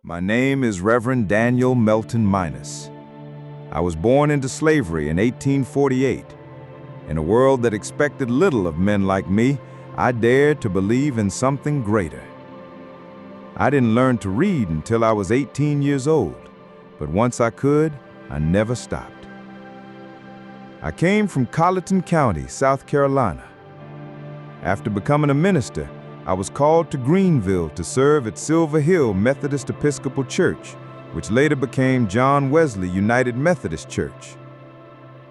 My name is Reverend Daniel Melton Minus. I was born into slavery in 1848. In a world that expected little of men like me, I dared to believe in something greater. I didn't learn to read until I was 18 years old, but once I could, I never stopped. I came from Colleton County, South Carolina. After becoming a minister, I was called to Greenville to serve at Silver Hill Methodist Episcopal Church, which later became John Wesley United Methodist Church.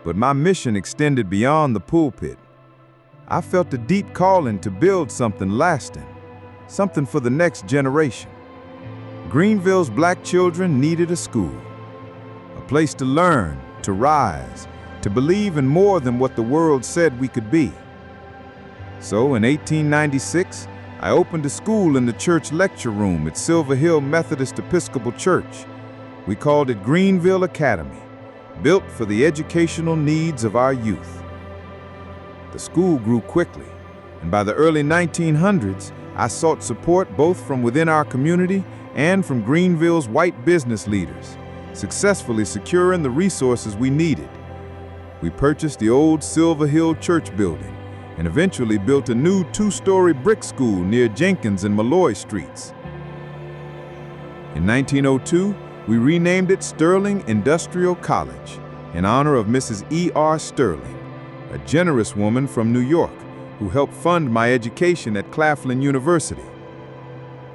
But my mission extended beyond the pulpit. I felt a deep calling to build something lasting, something for the next generation. Greenville's black children needed a school, a place to learn, to rise, to believe in more than what the world said we could be. So in 1896, I opened a school in the church lecture room at Silver Hill Methodist Episcopal Church. We called it Greenville Academy, built for the educational needs of our youth. The school grew quickly, and by the early 1900s, I sought support both from within our community and from Greenville's white business leaders, successfully securing the resources we needed. We purchased the old Silver Hill Church building and eventually built a new 2-story brick school near Jenkins and Malloy Streets. In 1902, we renamed it Sterling Industrial College in honor of Mrs. E.R. Sterling, a generous woman from New York who helped fund my education at Claflin University.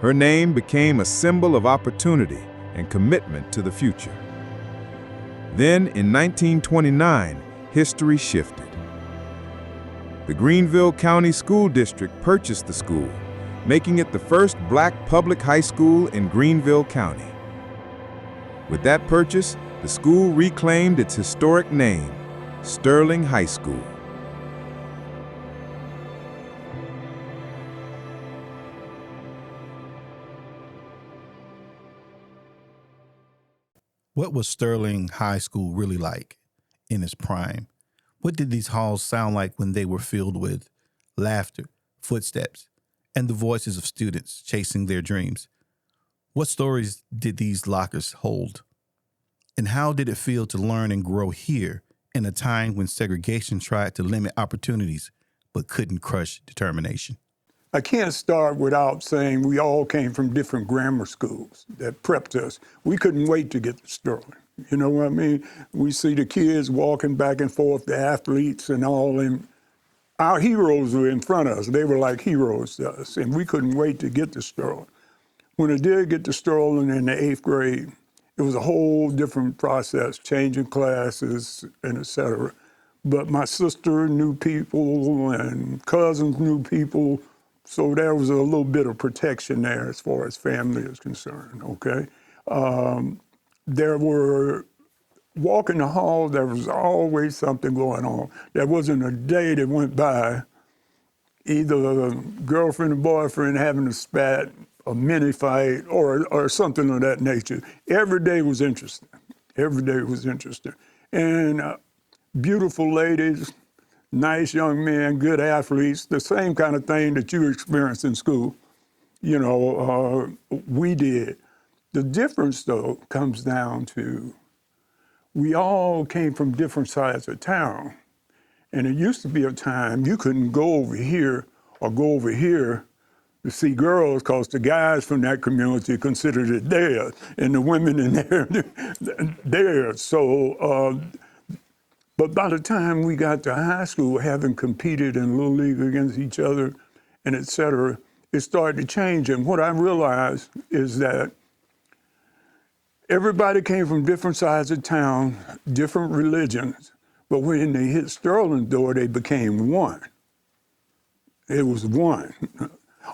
Her name became a symbol of opportunity and commitment to the future. Then, in 1929, history shifted. The Greenville County School District purchased the school, making it the first black public high school in Greenville County. With that purchase, the school reclaimed its historic name, Sterling High School. What was Sterling High School really like in its prime? What did these halls sound like when they were filled with laughter, footsteps, and the voices of students chasing their dreams? What stories did these lockers hold? And how did it feel to learn and grow here in a time when segregation tried to limit opportunities but couldn't crush determination? I can't start without saying we all came from different grammar schools that prepped us. We couldn't wait to get to Sterling. You know what I mean? We see the kids walking back and forth, the athletes and all, and our heroes were in front of us. They were like heroes to us, and we couldn't wait to get to Sterling. When I did get to Sterling in the 8th grade, it was a whole different process, changing classes and et cetera. But my sister knew people and cousins knew people, so there was a little bit of protection there as far as family is concerned, okay? There were, walking the hall, there was always something going on. There wasn't a day that went by, either a girlfriend or boyfriend having a spat, a mini fight, or something of that nature. Every day was interesting. Every day was interesting. And beautiful ladies, nice young men, good athletes, the same kind of thing that you experienced in school, you know, we did. The difference, though, comes down to we all came from different sides of town. And it used to be a time you couldn't go over here or go over here to see girls because the guys from that community considered it theirs, and the women in there, theirs. So, but by the time we got to high school, having competed in Little League against each other and et cetera, it started to change. And what I realized is that everybody came from different sides of town, different religions, but when they hit Sterling's door, they became one. It was one.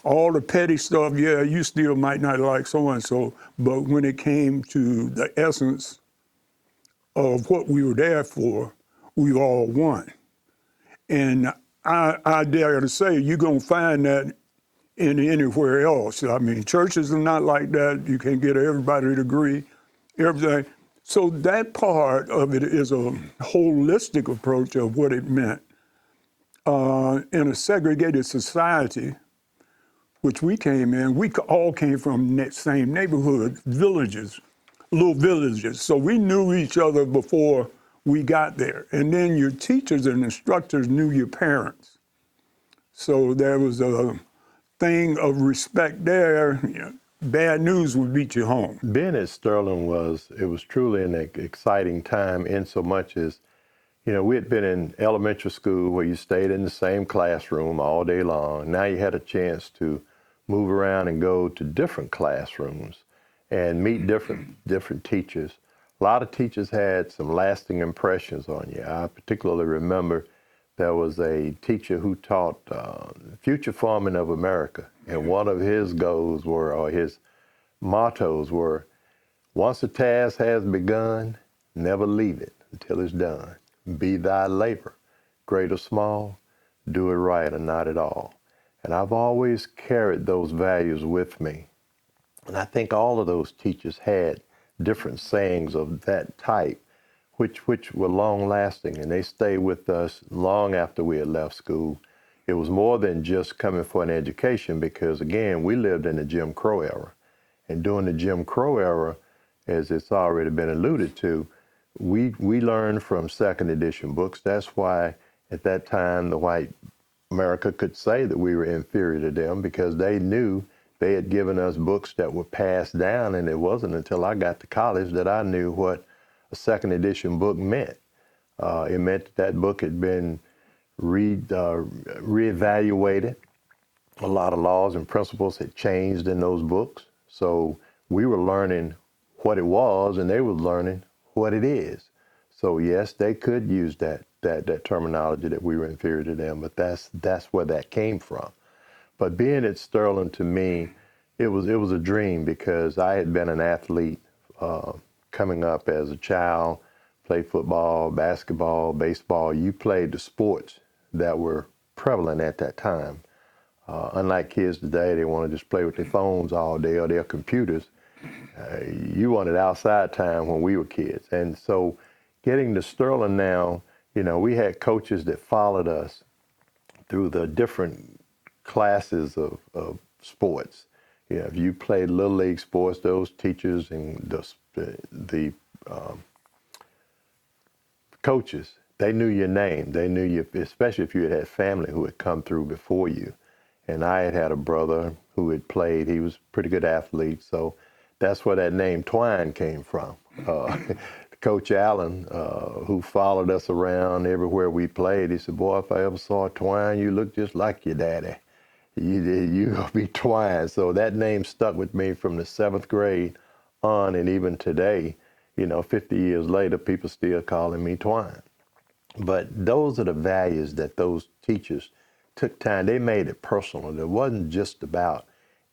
All the petty stuff, yeah, you still might not like so-and-so, but when it came to the essence of what we were there for, we all won. And I dare to say, you're gonna find that anywhere else. I mean, churches are not like that. You can't get everybody to agree, everything. So that part of it is a holistic approach of what it meant. In a segregated society, which we came in, we all came from the same neighborhood, villages, little villages. So we knew each other before we got there. And then your teachers and instructors knew your parents. So there was a thing of respect there. You know, bad news would beat you home. Being at Sterling was truly an exciting time in so much as, we had been in elementary school where you stayed in the same classroom all day long. Now you had a chance to move around and go to different classrooms and meet different teachers. A lot of teachers had some lasting impressions on you. I particularly remember there was a teacher who taught future farming of America. And one of his goals or his mottos were, once a task has begun, never leave it until it's done. Be thy labor, great or small, do it right or not at all. And I've always carried those values with me. And I think all of those teachers had different sayings of that type, which were long lasting, and they stayed with us long after we had left school. It was more than just coming for an education because, again, we lived in the Jim Crow era. And during the Jim Crow era, as it's already been alluded to, we learned from second edition books. That's why at that time the white America could say that we were inferior to them, because they knew they had given us books that were passed down, and it wasn't until I got to college that I knew what a second edition book meant. It meant that book had been reevaluated. A lot of laws and principles had changed in those books. So we were learning what it was, and they were learning what it is. So yes, they could use that terminology that we were inferior to them, but that's where that came from. But being at Sterling, to me, it was a dream, because I had been an athlete coming up as a child, played football, basketball, baseball. You played the sports that were prevalent at that time. Unlike kids today, they want to just play with their phones all day or their computers. You wanted outside time when we were kids. And so getting to Sterling now, we had coaches that followed us through the different classes of sports. If you played Little League sports, those teachers and the coaches, they knew your name. They knew you, especially if you had family who had come through before you. And I had a brother who had played. He was a pretty good athlete, so that's where that name Twine came from. Coach Allen, who followed us around everywhere we played, he said, boy, if I ever saw Twine, you look just like your daddy. You gonna be Twine. So that name stuck with me from the 7th grade on, and even today, 50 years later, people still calling me Twine. But those are the values that those teachers took time. They made it personal. It wasn't just about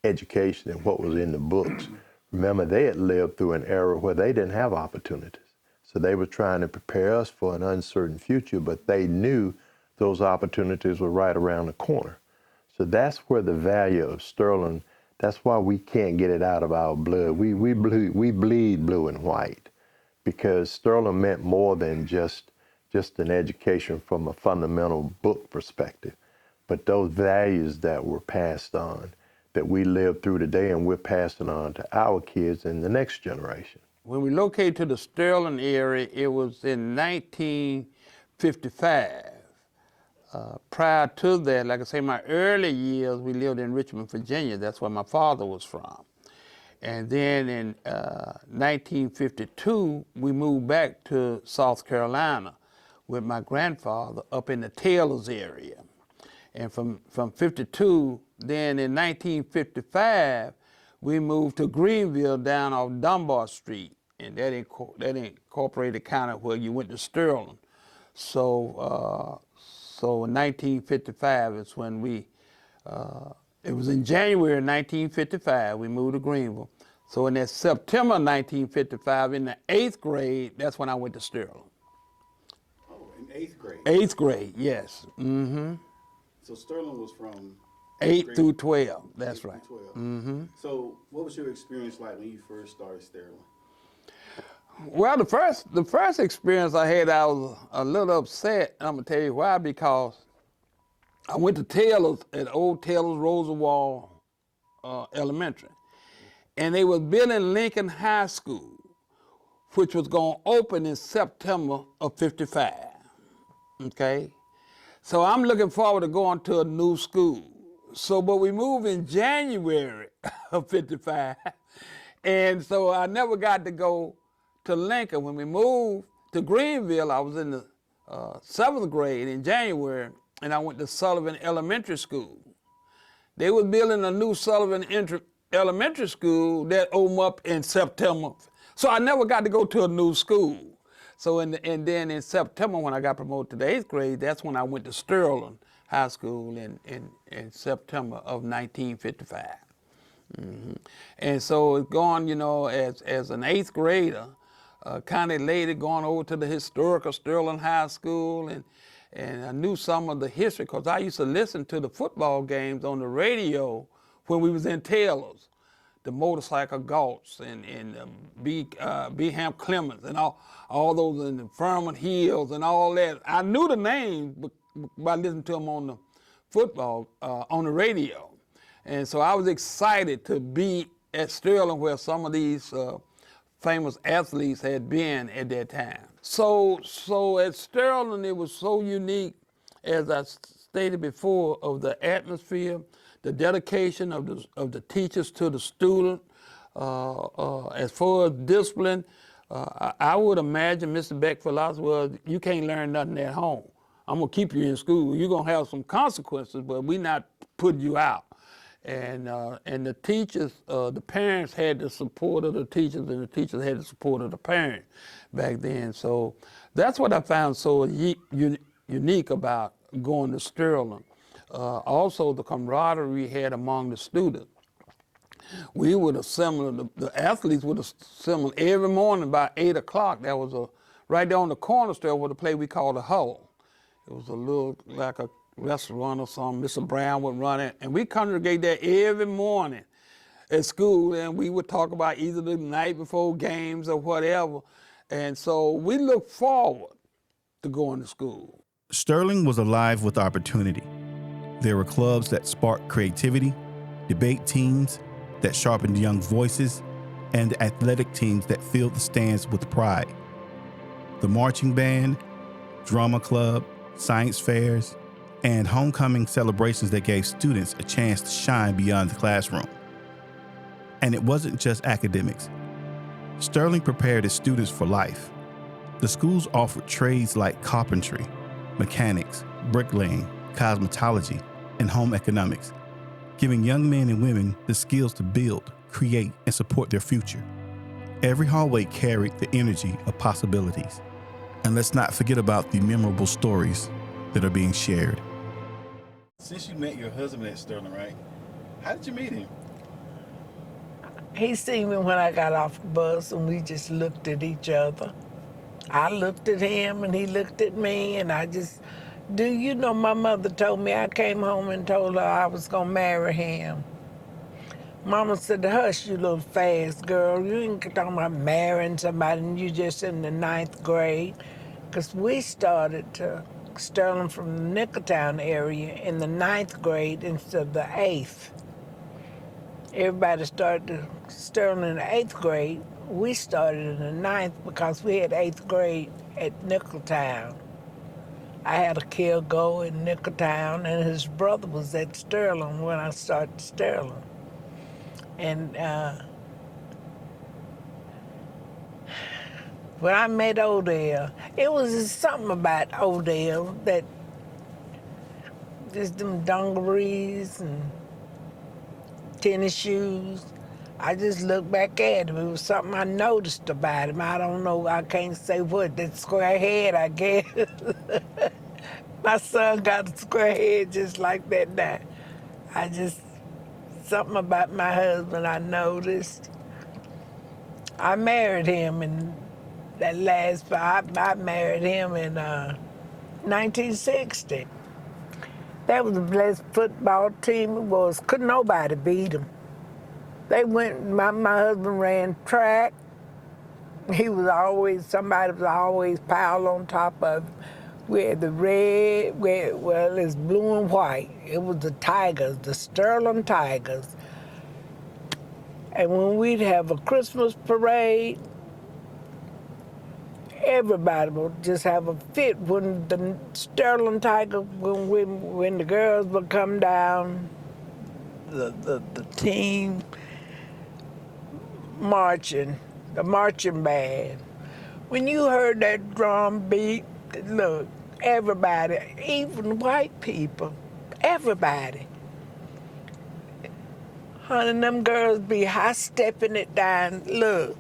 education and what was in the books. Remember, they had lived through an era where they didn't have opportunities. So they were trying to prepare us for an uncertain future, but they knew those opportunities were right around the corner. So that's where the value of Sterling, that's why we can't get it out of our blood. We bleed blue and white, because Sterling meant more than just an education from a fundamental book perspective, but those values that were passed on, that we live through today, and we're passing on to our kids and the next generation. When we located to the Sterling area, it was in 1955. Prior to that, like I say, my early years, we lived in Richmond, Virginia. That's where my father was from. And then in 1952, we moved back to South Carolina with my grandfather up in the Taylors area. And from 52, then in 1955, we moved to Greenville down off Dunbar Street, and that incorporated kind of where you went to Sterling. So in 1955 is when it was in January 1955, we moved to Greenville. So in that September 1955, in the 8th grade, that's when I went to Sterling. Oh, in 8th grade? 8th grade, yes. Mm-hmm. So Sterling was from 8 through 12, that's right. 12. Mm-hmm. So what was your experience like when you first started Sterling? Well, the first experience I had, I was a little upset. I'm gonna tell you why, because I went to Taylor's at old Taylor's Roosevelt Elementary. And they was building Lincoln High School, which was going to open in September of '55. Okay? So I'm looking forward to going to a new school. So, but we moved in January of '55. And so I never got to go to Lincoln. When we moved to Greenville, I was in the 7th grade in January, and I went to Sullivan Elementary School. They were building a new Sullivan Elementary School that opened up in September. So I never got to go to a new school. So and then in September, when I got promoted to the 8th grade, that's when I went to Sterling High School in September of 1955. And so it's gone, you know, as an 8th grader, kind of lady going over to the historical Sterling High School, and I knew some of the history because I used to listen to the football games on the radio when we was in Taylor's, the motorcycle Galts and Beham Clemens and all those in the Furman Hills and all that. I knew the names by listening to them on the football, on the radio. And so I was excited to be at Sterling where some of these famous athletes had been at that time. So at Sterling, it was so unique, as I stated before, of the atmosphere, the dedication of the teachers to the student. As far as discipline, I would imagine Mr. Beck's philosophy was, you can't learn nothing at home. I'm gonna keep you in school. You're gonna have some consequences, but we're not putting you out. And the teachers, the parents had the support of the teachers, and the teachers had the support of the parents back then. So that's what I found so unique about going to Sterling. Also, the camaraderie we had among the students. We would assemble, the athletes would assemble every morning about 8 o'clock. That was right there on the corner store was a place we called a huddle. It was a little, like a restaurant or something. Mr. Brown would run it, and we congregate there every morning at school, and we would talk about either the night before games or whatever. And so we look forward to going to school. Sterling was alive with opportunity. There were clubs that sparked creativity, debate teams that sharpened young voices, and athletic teams that filled the stands with pride. The marching band, drama club, science fairs, and homecoming celebrations that gave students a chance to shine beyond the classroom. And it wasn't just academics. Sterling prepared its students for life. The schools offered trades like carpentry, mechanics, bricklaying, cosmetology, and home economics, giving young men and women the skills to build, create, and support their future. Every hallway carried the energy of possibilities. And let's not forget about the memorable stories that are being shared. Since you met your husband at Sterling, right? How did you meet him? He seen me when I got off the bus, and we just looked at each other. I looked at him, and he looked at me, and you know, my mother told me I came home and told her I was gonna marry him. Mama said, hush, you little fast girl. You ain't talking about marrying somebody, and you just in the 9th grade. Because we started to Sterling from the Nickeltown area in the 9th grade instead of the 8th. Everybody started to Sterling in the 8th grade. We started in the 9th because we had 8th grade at Nickeltown. I had a kid go in Nickeltown, and his brother was at Sterling when I started Sterling. And when I met Odell, it was just something about Odell that just them dungarees and tennis shoes. I just looked back at him. It was something I noticed about him. I don't know, I can't say what, that square head, I guess. My son got a square head just like that now. Something about my husband I noticed. I married him in that I married him in 1960. That was the best football team it was. Couldn't nobody beat them. They went, my husband ran track. Somebody was always piled on top of him. We had the red, it's blue and white. It was the Tigers, the Sterling Tigers. And when we'd have a Christmas parade, everybody would just have a fit when the Sterling Tiger, when the girls would come down, the team marching, the marching band. When you heard that drum beat, look, everybody, even white people, everybody. Honey, them girls be high-stepping it down. Look,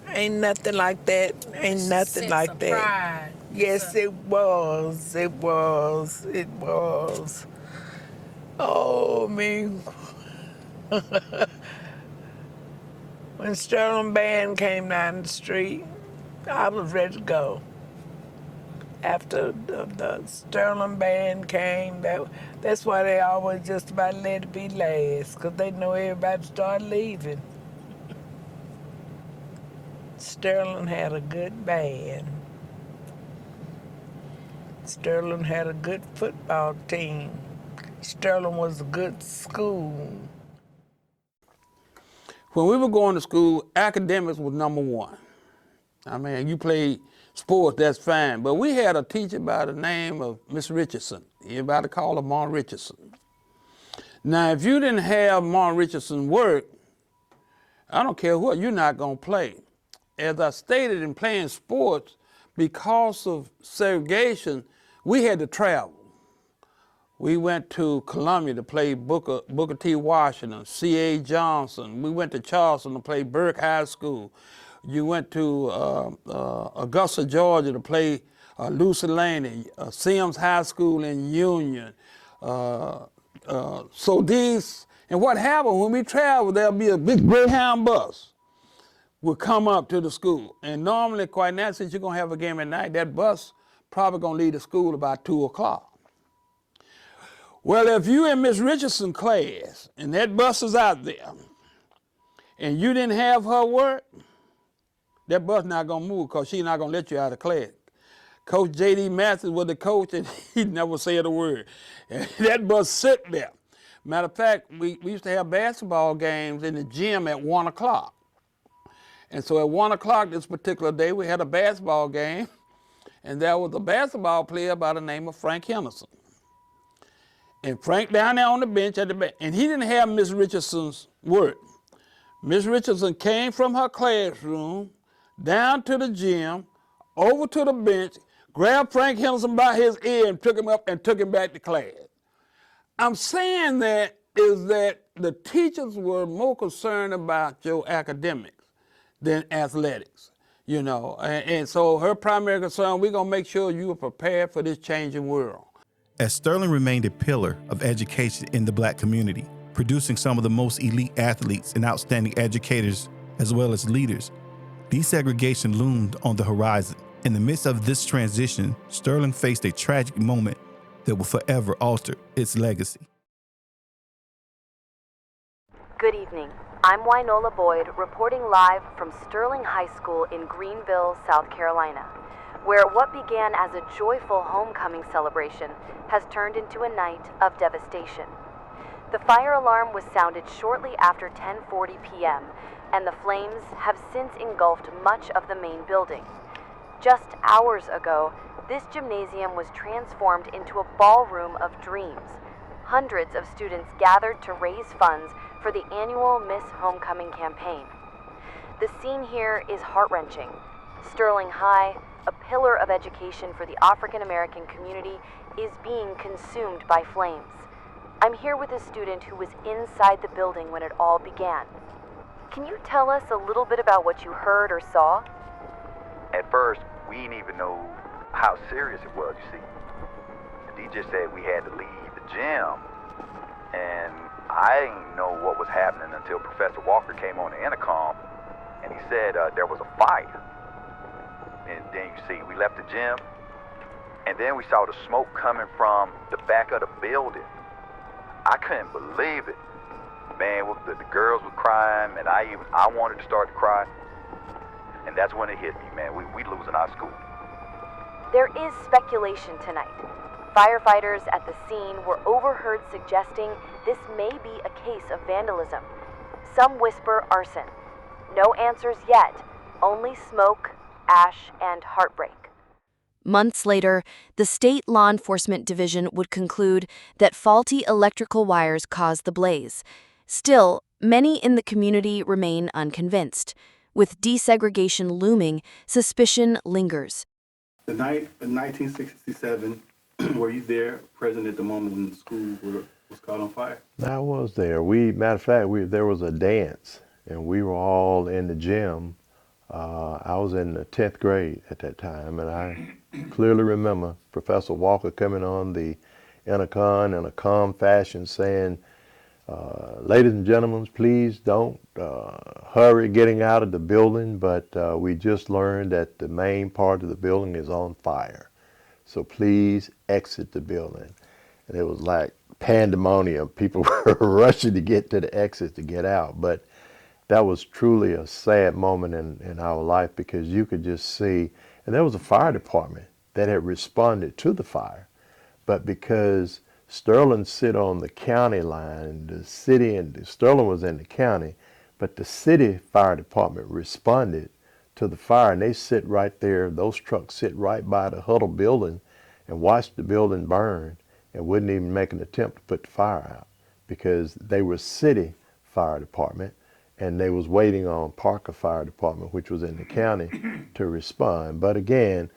ain't nothing like that. Ain't nothing like that. Pride. Yes, it was. It was. It was. Oh, me. When Sterling Band came down the street, I was ready to go. After the Sterling Band came, that's why they always just about let it be last, because they know everybody started leaving. Sterling had a good band. Sterling had a good football team. Sterling was a good school. When we were going to school, academics was number one. I mean, you played sports, that's fine. But we had a teacher by the name of Miss Richardson. Everybody called her Mom Richardson. Now, if you didn't have Mom Richardson's work, I don't care what, you're not going to play. As I stated, in playing sports, because of segregation, we had to travel. We went to Columbia to play Booker T. Washington, C.A. Johnson. We went to Charleston to play Burke High School. You went to Augusta, Georgia to play Lucy Laney, Sims High School in Union. So these, and what happened when we traveled, there'll be a big Greyhound bus would come up to the school. And normally, quite naturally, since you're gonna have a game at night, that bus probably gonna leave the school about 2 o'clock. Well, if you in Miss Richardson's class and that bus is out there and you didn't have her work, that bus not gonna move because she's not gonna let you out of class. Coach J.D. Mathis was the coach and he never said a word. And that bus sit there. Matter of fact, we used to have basketball games in the gym at 1 o'clock. And so at 1 o'clock this particular day, we had a basketball game and there was a basketball player by the name of Frank Henderson. And Frank down there on the bench at the back, and he didn't have Miss Richardson's work. Miss Richardson came from her classroom down to the gym, over to the bench, grabbed Frank Henderson by his ear and took him up and took him back to class. I'm saying that is that the teachers were more concerned about your academics than athletics, you know. And so her primary concern, we're gonna make sure you are prepared for this changing world. As Sterling remained a pillar of education in the Black community, producing some of the most elite athletes and outstanding educators as well as leaders, desegregation loomed on the horizon. In the midst of this transition, Sterling faced a tragic moment that will forever alter its legacy. Good evening. I'm Wynola Boyd, reporting live from Sterling High School in Greenville, South Carolina, where what began as a joyful homecoming celebration has turned into a night of devastation. The fire alarm was sounded shortly after 10:40 p.m., and the flames have since engulfed much of the main building. Just hours ago, this gymnasium was transformed into a ballroom of dreams. Hundreds of students gathered to raise funds for the annual Miss Homecoming campaign. The scene here is heart-wrenching. Sterling High, a pillar of education for the African American community, is being consumed by flames. I'm here with a student who was inside the building when it all began. Can you tell us a little bit about what you heard or saw? At first, we didn't even know how serious it was, you see. The DJ said we had to leave the gym, and I didn't know what was happening until Professor Walker came on the intercom, and he said there was a fire. And then you see, we left the gym, and then we saw the smoke coming from the back of the building. I couldn't believe it. Man, the girls were crying, and I wanted to start to cry. And that's when it hit me, man. We losing our school. There is speculation tonight. Firefighters at the scene were overheard suggesting this may be a case of vandalism. Some whisper arson. No answers yet, only smoke, ash, and heartbreak. Months later, the state law enforcement division would conclude that faulty electrical wires caused the blaze. Still, many in the community remain unconvinced. With desegregation looming, suspicion lingers. The night of 1967, were you there, present at the moment when the school was caught on fire? I was there. Matter of fact, there was a dance, and we were all in the gym. I was in the 10th grade at that time, and I clearly remember Professor Walker coming on the intercom in a calm fashion saying, ladies and gentlemen, please don't hurry getting out of the building, but we just learned that the main part of the building is on fire. So please exit the building. And it was like pandemonium. People were rushing to get to the exit to get out. But that was truly a sad moment in our life, because you could just see, and there was a fire department that had responded to the fire, but because Sterling sit on the county line, the city, and Sterling was in the county, but the city fire department responded to the fire, and they sit right there, those trucks sit right by the Huddle building and watch the building burn and wouldn't even make an attempt to put the fire out, because they were city fire department and they was waiting on Parker Fire Department, which was in the county, to respond. But again,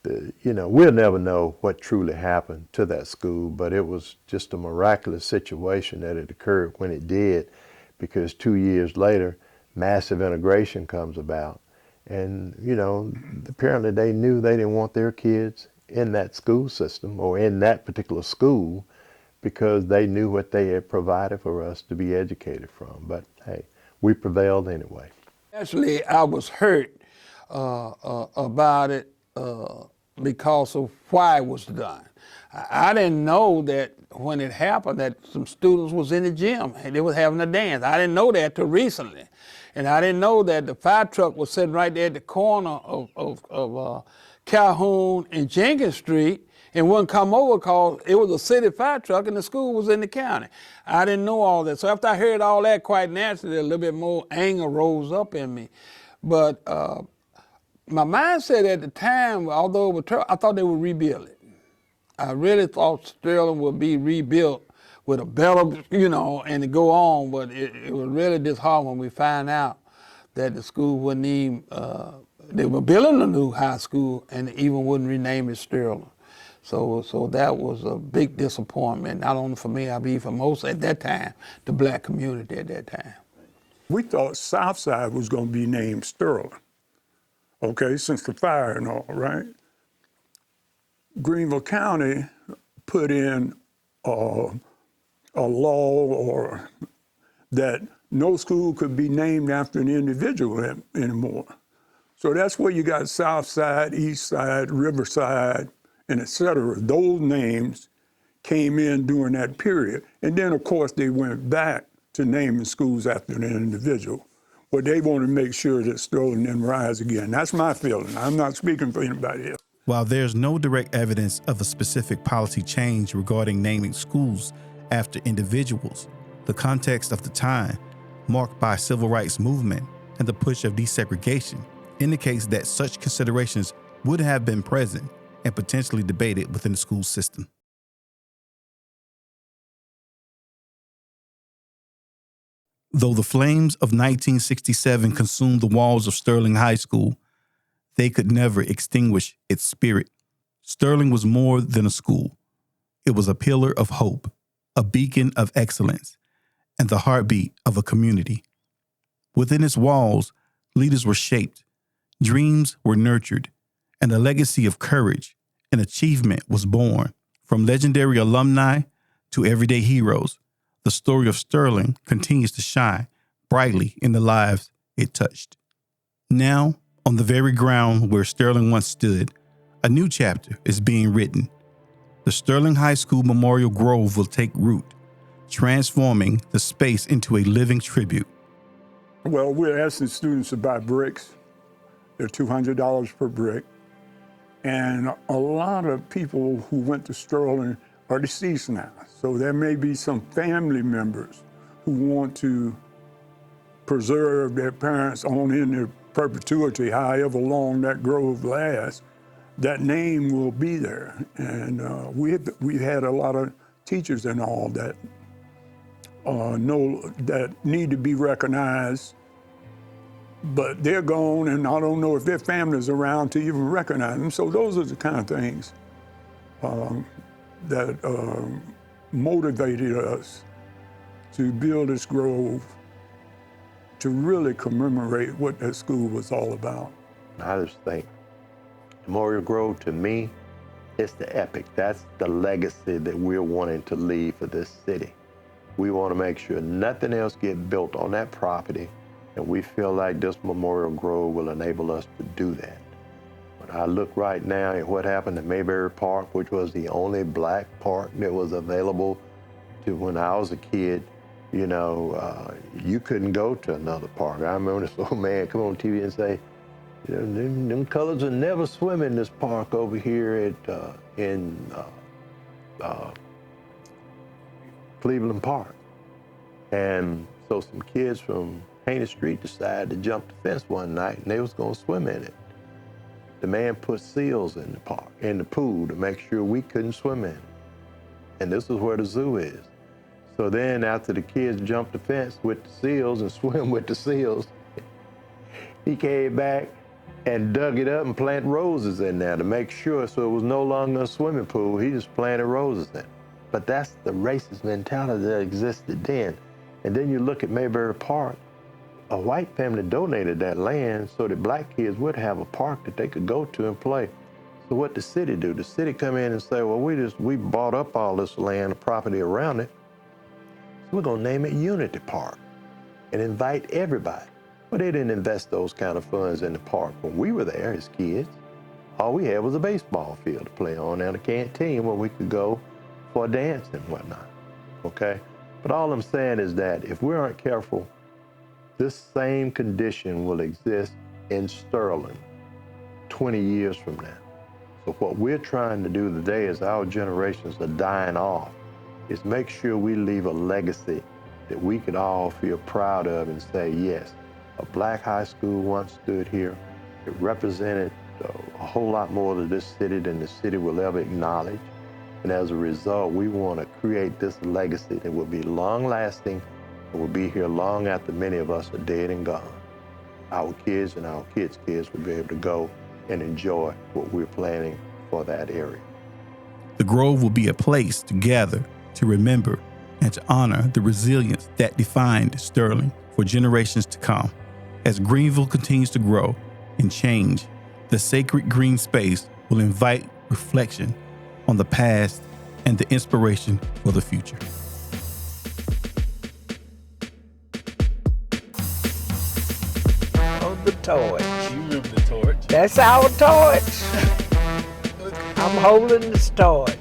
we'll never know what truly happened to that school, but it was just a miraculous situation that it occurred when it did, because 2 years later, massive integration comes about. And, apparently they knew they didn't want their kids in that school system or in that particular school, because they knew what they had provided for us to be educated from. But hey, we prevailed anyway. Actually, I was hurt about it because of why it was done. I didn't know that when it happened that some students was in the gym and they was having a dance. I didn't know that till recently. And I didn't know that the fire truck was sitting right there at the corner of Calhoun and Jenkins Street, and wouldn't come over because it was a city fire truck and the school was in the county. I didn't know all that. So after I heard all that, quite naturally, a little bit more anger rose up in me. But my mindset at the time, although it was terrible, I thought they would rebuild it. I really thought Sterling would be rebuilt with a better, and to go on, but it was really disheartening when we found out that the school wouldn't even, they were building a new high school and even wouldn't rename it Sterling. So that was a big disappointment, not only for me, I believe for most at that time, the black community at that time. We thought Southside was going to be named Sterling, okay, since the fire and all, right? Greenville County put in a law that no school could be named after an individual anymore. So that's where you got South Side, East Side, Riverside, and et cetera. Those names came in during that period. And then, of course, they went back to naming schools after an individual. But they want to make sure that Sterling didn't rise again. That's my feeling. I'm not speaking for anybody else. While there's no direct evidence of a specific policy change regarding naming schools after individuals, the context of the time, marked by civil rights movement and the push of desegregation, indicates that such considerations would have been present and potentially debated within the school system. Though the flames of 1967 consumed the walls of Sterling High School, they could never extinguish its spirit. Sterling was more than a school. It was a pillar of hope, a beacon of excellence, and the heartbeat of a community. Within its walls, leaders were shaped, dreams were nurtured, and a legacy of courage and achievement was born. From legendary alumni to everyday heroes, the story of Sterling continues to shine brightly in the lives it touched. Now, on the very ground where Sterling once stood, a new chapter is being written. The Sterling High School Memorial Grove will take root, transforming the space into a living tribute. Well, we're asking students to buy bricks. They're $200 per brick. And a lot of people who went to Sterling are deceased now. So there may be some family members who want to preserve their parents on into perpetuity, however long that grove lasts, that name will be there. And we had a lot of teachers and all that that need to be recognized, but they're gone, and I don't know if their family's around to even recognize them. So those are the kind of things that motivated us to build this grove to really commemorate what that school was all about. I just think Memorial Grove, to me, it's the epic. That's the legacy that we're wanting to leave for this city. We want to make sure nothing else gets built on that property, and we feel like this Memorial Grove will enable us to do that. When I look right now at what happened at Mayberry Park, which was the only black park that was available to when I was a kid, you know, you couldn't go to another park. I remember this old man come on TV and say, you know, them colors will never swim in this park over here at in Cleveland Park. And so some kids from Haney Street decided to jump the fence one night, and they was gonna swim in it. The man put seals in the park, in the pool, to make sure we couldn't swim in it. And this is where the zoo is. So then after the kids jumped the fence with the seals and swim with the seals, he came back and dug it up and planted roses in there to make sure so it was no longer a swimming pool. He just planted roses in it. But that's the racist mentality that existed then. And then you look at Mayberry Park, a white family donated that land so that black kids would have a park that they could go to and play. So what the city do? The city come in and say, well, we bought up all this land, the property around it, so we're gonna name it Unity Park and invite everybody. Well, they didn't invest those kind of funds in the park when we were there as kids. All we had was a baseball field to play on and a canteen where we could go for a dance and whatnot, okay? But all I'm saying is that if we aren't careful, this same condition will exist in Sterling 20 years from now. So what we're trying to do today as our generations are dying off is make sure we leave a legacy that we could all feel proud of and say, yes, a black high school once stood here. It represented a whole lot more to this city than the city will ever acknowledge. And as a result, we want to create this legacy that will be long-lasting and will be here long after many of us are dead and gone. Our kids and our kids' kids will be able to go and enjoy what we're planning for that area. The Grove will be a place to gather, to remember, and to honor the resilience that defined Sterling for generations to come. As Greenville continues to grow and change, the sacred green space will invite reflection on the past and the inspiration for the future. Oh, the torch. You remember the torch? That's our torch. I'm holding this torch.